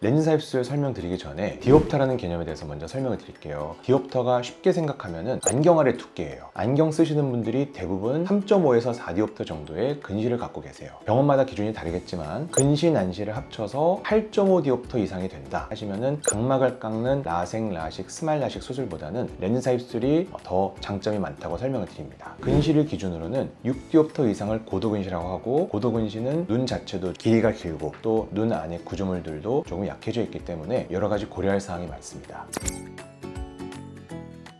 렌즈 삽입술 설명드리기 전에 디옵터라는 개념에 대해서 먼저 설명을 드릴게요. 디옵터가 쉽게 생각하면은 안경 아래 두께예요. 안경 쓰시는 분들이 대부분 3.5에서 4디옵터 정도의 근시를 갖고 계세요. 병원마다 기준이 다르겠지만 근시, 난시를 합쳐서 8.5디옵터 이상이 된다 하시면은 각막을 깎는 라섹, 라식, 스마일 라식 수술보다는 렌즈 삽입술이 더 장점이 많다고 설명을 드립니다. 근시를 기준으로는 6디옵터 이상을 고도근시라고 하고, 고도근시는 눈 자체도 길이가 길고 또 눈 안에 구조물들도 조금 약해져 있기 때문에 여러 가지 고려할 사항이 많습니다.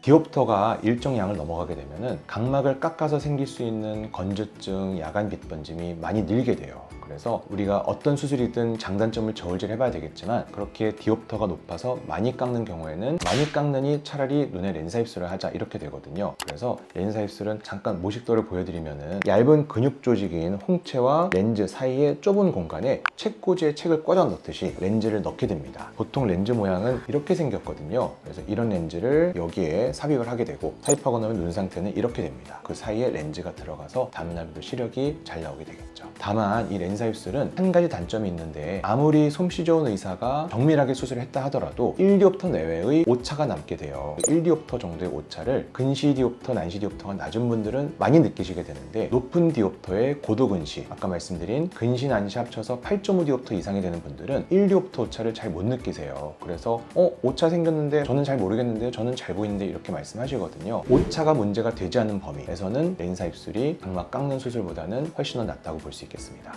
디옵터가 일정 양을 넘어가게 되면은 각막을 깎아서 생길 수 있는 건조증, 야간 빛 번짐이 많이 늘게 돼요. 그래서 우리가 어떤 수술이든 장단점을 저울질 해봐야 되겠지만, 그렇게 디옵터가 높아서 많이 깎는 경우에는 많이 깎느니 차라리 눈에 렌즈 삽입술을 하자 이렇게 되거든요. 그래서 렌즈 삽입술은 잠깐 모식도를 보여드리면은 얇은 근육 조직인 홍채와 렌즈 사이의 좁은 공간에 책꽂이에 책을 꽂아 넣듯이 렌즈를 넣게 됩니다. 보통 렌즈 모양은 이렇게 생겼거든요. 그래서 이런 렌즈를 여기에 삽입을 하게 되고, 삽입하고 나면 눈 상태는 이렇게 됩니다. 그 사이에 렌즈가 들어가서 다음날도 시력이 잘 나오게 되겠죠. 다만 이 렌즈 삽입술은 한 가지 단점이 있는데, 아무리 솜씨 좋은 의사가 정밀하게 수술을 했다 하더라도 1디옵터 내외의 오차가 남게 돼요. 1디옵터 정도의 오차를 근시 디옵터, 난시 디옵터가 낮은 분들은 많이 느끼시게 되는데, 높은 디옵터의 고도 근시, 아까 말씀드린 근시, 난시 합쳐서 8.5디옵터 이상이 되는 분들은 1디옵터 오차를 잘 못 느끼세요. 그래서 오차 생겼는데 저는 잘 모르겠는데, 저는 잘 보이는데 이렇게 말씀하시거든요. 오차가 문제가 되지 않은 범위에서는 렌즈 삽입술이 각막 깎는 수술보다는 훨씬 더 낫다고 볼 수 있겠습니다.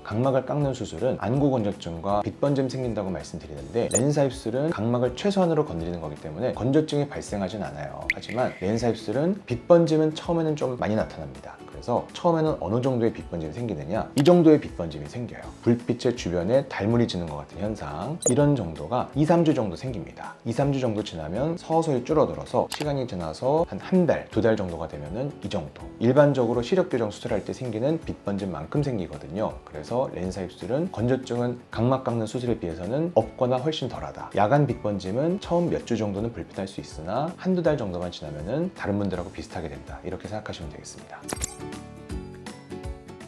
각막을 깎는 수술은 안구 건조증과 빛 번짐 생긴다고 말씀드리는데, 렌즈 삽입술은 각막을 최소한으로 건드리는 거기 때문에 건조증이 발생하진 않아요. 하지만 렌즈 삽입술은 빛 번짐은 처음에는 좀 많이 나타납니다. 그래서 처음에는 어느 정도의 빛 번짐이 생기느냐, 이 정도의 빛 번짐이 생겨요. 불빛의 주변에 달물이 지는 것 같은 현상, 이런 정도가 2-3주 정도 생깁니다. 2-3주 정도 지나면 서서히 줄어들어서 시간이 지나서 한 달, 2달 정도가 되면은 이 정도. 일반적으로 시력 교정 수술할 때 생기는 빛 번짐만큼 생기거든요. 그래서 렌즈 삽입술은 건조증은 각막 깎는 수술에 비해서는 없거나 훨씬 덜하다. 야간 빛 번짐은 처음 몇 주 정도는 불편할 수 있으나 한두 달 정도만 지나면은 다른 분들하고 비슷하게 된다. 이렇게 생각하시면 되겠습니다.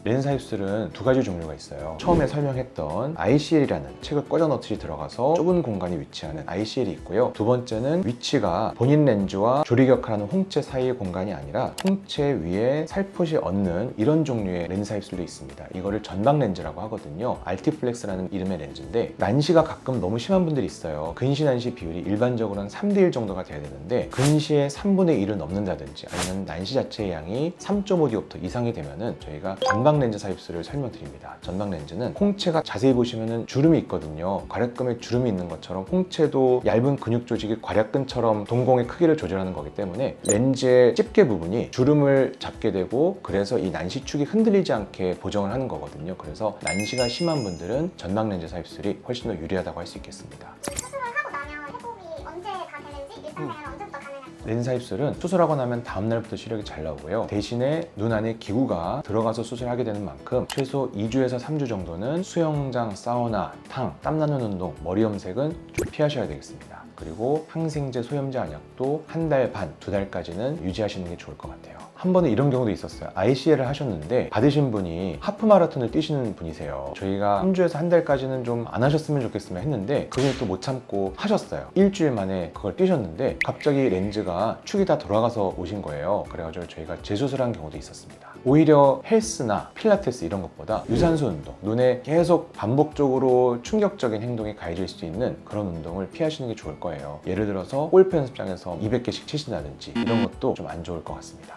렌즈 삽입술은 두 가지 종류가 있어요. 처음에 설명했던 ICL이라는 책을 꽂아 넣듯이 들어가서 좁은 공간에 위치하는 ICL이 있고요. 두 번째는 위치가 본인 렌즈와 조리 역할하는 홍채 사이의 공간이 아니라 홍채 위에 살포시 얹는 이런 종류의 렌즈 삽입술도 있습니다. 이거를 전방 렌즈라고 하거든요. 알티플렉스라는 이름의 렌즈인데, 난시가 가끔 너무 심한 분들이 있어요. 근시 난시 비율이 일반적으로는 3대1 정도가 돼야 되는데, 근시의 3분의 1을 넘는다든지 아니면 난시 자체의 양이 3.5디옵터 이상이 되면은 저희가 전방 렌즈 삽입술을 설명드립니다. 전방 렌즈는 홍채가 자세히 보시면은 주름이 있거든요. 괄약근에 주름이 있는 것처럼 홍채도 얇은 근육 조직이 괄약근처럼 동공의 크기를 조절하는 거기 때문에 렌즈의 집게 부분이 주름을 잡게 되고, 그래서 이 난시축이 흔들리지 않게 보정을 하는 거거든요. 그래서 난시가 심한 분들은 전방 렌즈 삽입술이 훨씬 더 유리하다고 할 수 있겠습니다. 수술을 하고 나면 회복이 언제가 되는지, 일상생활은 언제부터 가능한지. 렌즈 삽입술은 수술하고 나면 다음날부터 시력이 잘 나오고요. 대신에 눈 안에 기구가 들어가서 수술하게 되는 만큼 최소 2주에서 3주 정도는 수영장, 사우나, 탕, 땀나는 운동, 머리 염색은 좀 피하셔야 되겠습니다. 그리고 항생제, 소염제 안약도 한 달 반, 2달까지는 유지하시는 게 좋을 것 같아요. 한 번은 이런 경우도 있었어요. ICL을 하셨는데 받으신 분이 하프 마라톤을 뛰시는 분이세요. 저희가 3주에서 한 달까지는 좀 안 하셨으면 좋겠으면 했는데, 그분이 또 못 참고 하셨어요. 일주일 만에 그걸 뛰셨는데 갑자기 렌즈가 축이 다 돌아가서 오신 거예요. 그래가지고 저희가 재수술한 경우도 있었습니다. 오히려 헬스나 필라테스 이런 것보다 유산소 운동, 눈에 계속 반복적으로 충격적인 행동이 가해질 수 있는 그런 운동을 피하시는 게 좋을 거예요. 예를 들어서 골프 연습장에서 200개씩 치신다든지 이런 것도 좀 안 좋을 것 같습니다.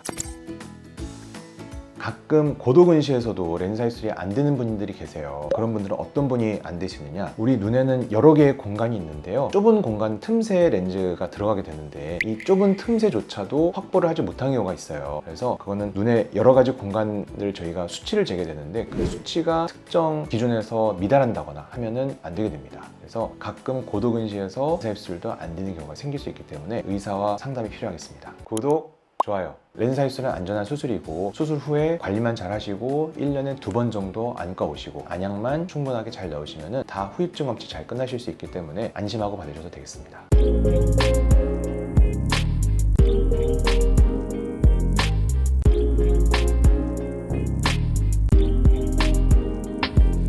가끔 고도근시에서도 렌즈 삽입술이 안 되는 분들이 계세요. 그런 분들은 어떤 분이 안 되시느냐, 우리 눈에는 여러 개의 공간이 있는데요, 좁은 공간 틈새에 렌즈가 들어가게 되는데 이 좁은 틈새조차도 확보를 하지 못한 경우가 있어요. 그래서 그거는 눈에 여러 가지 공간을 저희가 수치를 재게 되는데, 그 수치가 특정 기준에서 미달한다거나 하면은 안 되게 됩니다. 그래서 가끔 고도근시에서 렌즈 삽입술도 안 되는 경우가 생길 수 있기 때문에 의사와 상담이 필요하겠습니다. 구독, 좋아요. 렌즈 삽입술은 안전한 수술이고, 수술 후에 관리만 잘 하시고 1년에 2번 정도 안과 오시고 안약만 충분하게 잘 넣으시면 다 후유증 없이 잘 끝나실 수 있기 때문에 안심하고 받으셔도 되겠습니다.